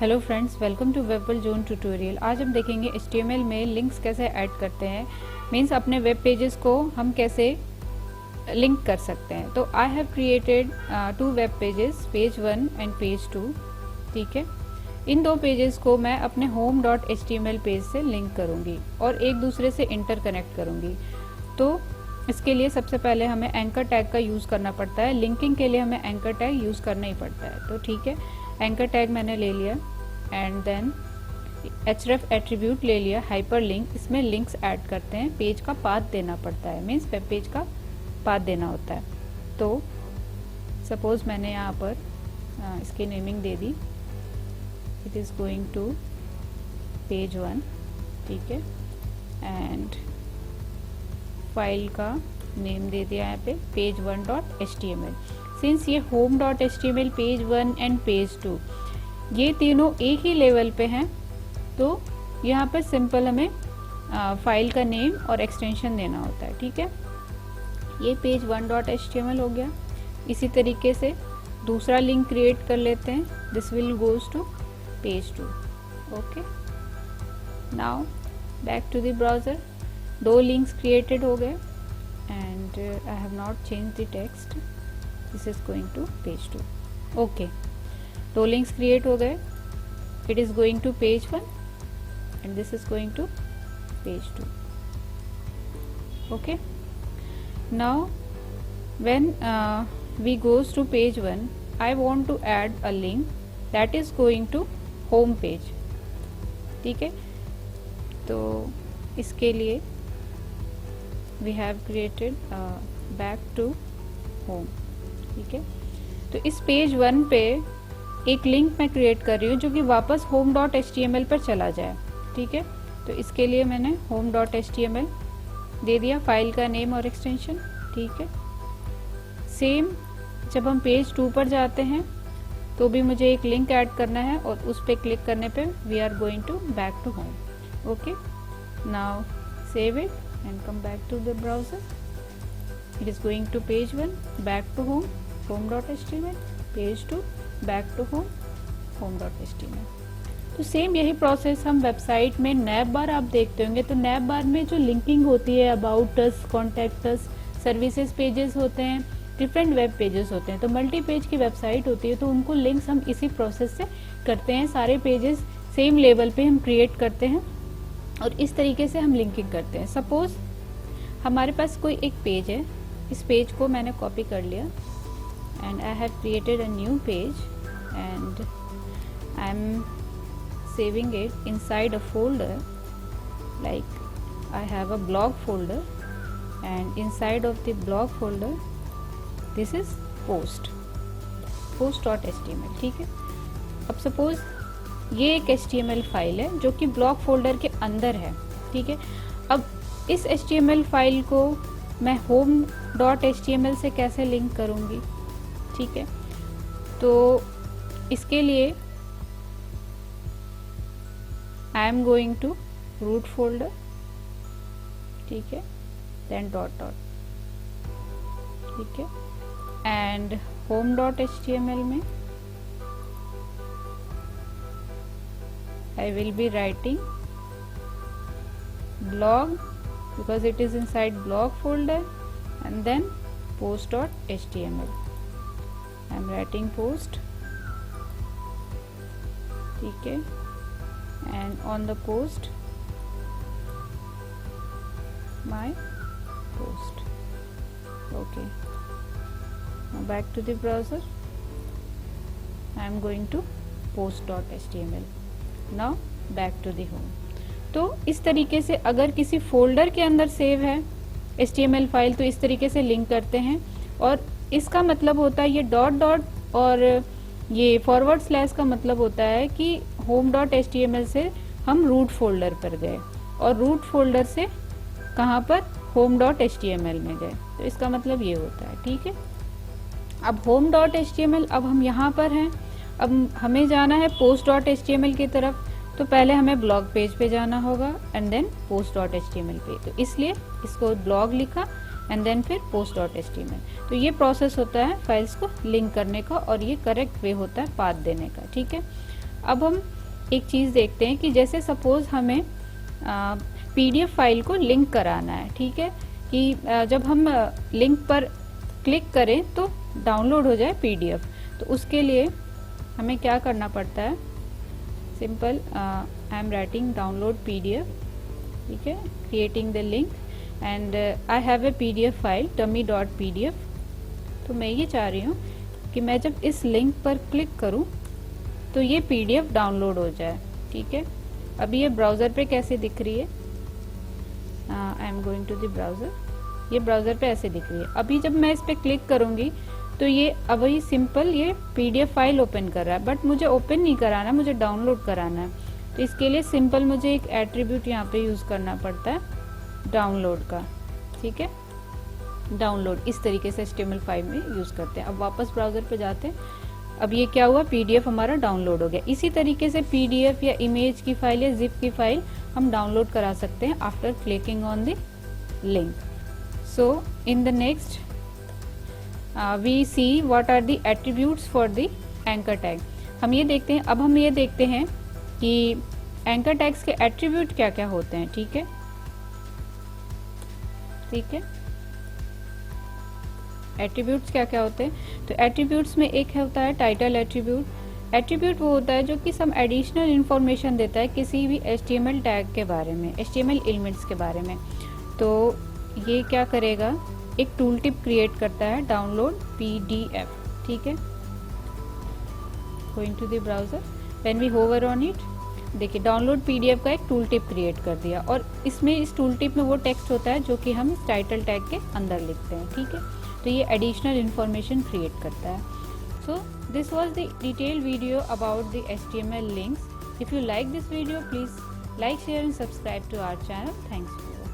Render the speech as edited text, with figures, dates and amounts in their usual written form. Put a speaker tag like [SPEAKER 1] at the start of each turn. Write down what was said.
[SPEAKER 1] Hello friends, welcome to web world zone tutorial. आज हम देखेंगे HTML में लिंक्स कैसे ऐड करते हैं, मीन्स अपने वेब पेजेस को हम कैसे लिंक कर सकते हैं। तो I have created 2 web pages, page 1 and page 2। ठीक है, इन 2 पेजेस को मैं अपने home.html पेज से लिंक करूँगी और एक दूसरे से इंटरकनेक्ट करूँगी। तो इसके लिए सबसे पहले हमें एंकर टैग का यूज़ करना पड़ता है। लिंकिंग के लिए हमें एंकर टैग यूज़ करना ही पड़ता है। तो ठीक है, एंकर टैग मैंने ले लिया एंड देन href एट्रीब्यूट ले लिया, हाइपर लिंक, इसमें लिंक्स ऐड करते हैं। पेज का पाथ देना पड़ता है, मीन्स वेब पेज का पाथ देना होता है। तो सपोज मैंने यहाँ पर इसकी नेमिंग दे दी, it is going to page 1। ठीक है, एंड फाइल का नेम दे दिया यहाँ पे पेज 1.html। सिंस ये home.html, पेज 1 एंड पेज 2 ये तीनों एक ही लेवल पे हैं, तो यहाँ पर सिंपल हमें फाइल का नेम और एक्सटेंशन देना होता है। ठीक है, ये पेज 1.html हो गया। इसी तरीके से दूसरा लिंक क्रिएट कर लेते हैं, this will goes to page 2। Okay, now back to the browser. 2 links created हो गए and I have not change the text, this is going to page 2। Okay, 2 links create हो गए, it is going to page 1 and this is going to page 2। Okay, now when we goes to page 1, I want to add a link that is going to home page। ठीक है, तो इसके लिए we have created back to home। ठीक है, तो इस page 1 पे एक लिंक मैं क्रिएट कर रही हूँ जो कि वापस home.html पर चला जाए। ठीक है, तो इसके लिए मैंने home.html दे दिया, फाइल का नेम और एक्सटेंशन। ठीक है, सेम जब हम पेज 2 पर जाते हैं तो भी मुझे एक लिंक ऐड करना है और उस पर क्लिक करने पे we are going to back to home. Okay, now save it and come back to the browser। It is going to page 1, back to home, home.html, page 2, back to home, home.html। तो same यही process हम website में नैब बार आप देखते होंगे, तो नैब बार में जो लिंकिंग होती है, about us, contact us, services pages होते हैं, डिफरेंट वेब पेजेस होते हैं। तो मल्टी पेज की वेबसाइट होती है, तो उनको लिंक्स हम इसी प्रोसेस से करते हैं। सारे पेजेस सेम लेवल पे हम क्रिएट करते हैं और इस तरीके से हम लिंकिंग करते हैं। सपोज हमारे पास कोई एक पेज है, इस पेज को मैंने कॉपी कर लिया and I have created a new page and I am saving it inside a folder, like I have a blog folder and inside of the blog folder this is post.html। ठीक है, अब suppose ये एक HTML file है जो कि blog folder के अंदर है। ठीक है, अब इस HTML फाइल को मैं home.html से कैसे लिंक करूँगी? ठीक है, तो इसके लिए I am going to root folder. ठीक है, देन डॉट। ठीक है, एंड home.html में I will be writing blog because it is inside blog folder and then post.html। I am writing post। ठीक है, and on the post my post। okay, now back to the browser, I am going to post.html। Now back to the home. तो इस तरीके से अगर किसी folder के अंदर सेव है HTML फाइल तो इस तरीके से लिंक करते हैं, और इसका मतलब होता है ये डॉट डॉट और ये फॉरवर्ड स्लैश का मतलब होता है कि home.html से हम रूट फोल्डर पर गए और रूट फोल्डर से कहाँ पर home.html में गए, तो इसका मतलब ये होता है। ठीक है, अब home.html, अब हम यहाँ पर हैं, अब हमें जाना है post.html की तरफ, तो पहले हमें ब्लॉग पेज पे जाना होगा एंड देन post.html पे, तो इसलिए इसको ब्लॉग लिखा एंड देन फिर post.html। तो ये प्रोसेस होता है फाइल्स को लिंक करने का और ये करेक्ट वे होता है पाथ देने का। ठीक है, अब हम एक चीज़ देखते हैं कि जैसे सपोज हमें PDF फाइल को लिंक कराना है, ठीक है, कि जब हम लिंक पर क्लिक करें तो डाउनलोड हो जाए PDF। तो उसके लिए हमें क्या करना पड़ता है, simple I am writing download PDF, ठीक है, creating the link and I have a PDF file dummy.pdf। तो मैं ये चाह रही हूँ कि मैं जब इस लिंक पर क्लिक करूँ तो ये PDF डाउनलोड हो जाए, ठीक है। अभी ये ब्राउज़र पे कैसे दिख रही है, I am going to the browser, ये ब्राउज़र पे ऐसे दिख रही है। अभी जब मैं इस पे क्लिक करूँगी तो ये अब ये सिंपल ये PDF फाइल ओपन कर रहा है, बट मुझे ओपन नहीं कराना, मुझे डाउनलोड कराना है। तो इसके लिए सिंपल मुझे एक एट्रीब्यूट यहाँ पे यूज़ करना पड़ता है डाउनलोड का, ठीक है। डाउनलोड इस तरीके से HTML फाइल में यूज़ करते हैं। अब वापस ब्राउज़र पे जाते हैं। अब ये क्या हुआ, PDF हमारा डाउनलोड हो गया। इसी तरीके से PDF या इमेज की फाइल या जिप की फाइल हम डाउनलोड करा सकते हैं after clicking on the link. So in the next we see what are the attributes for the anchor tag। हम ये देखते हैं, अब हम ये देखते हैं कि एंकर टैग्स के एट्रीब्यूट क्या क्या होते हैं, ठीक है, ठीक है। एट्रीब्यूट्स क्या क्या होते हैं, तो एट्रीब्यूट्स में एक होता है टाइटल एट्रीब्यूट। एट्रीब्यूट वो होता है जो कि सम एडिशनल इंफॉर्मेशन देता है किसी भी HTML टैग के बारे में, HTML एलिमेंट्स के बारे में। तो ये क्या करेगा, एक टूल टिप क्रिएट करता है डाउनलोड PDF, ठीक है। Going to the browser, when we hover on it, देखिए डाउनलोड PDF का एक टूल टिप क्रिएट कर दिया, और इसमें इस टूल टिप में वो टेक्स्ट होता है जो कि हम इस टाइटल टैग के अंदर लिखते हैं, ठीक है। तो ये एडिशनल इंफॉर्मेशन क्रिएट करता है। So this was the detailed video about the HTML links. If you like this video, please like, share and subscribe to our channel. Thanks for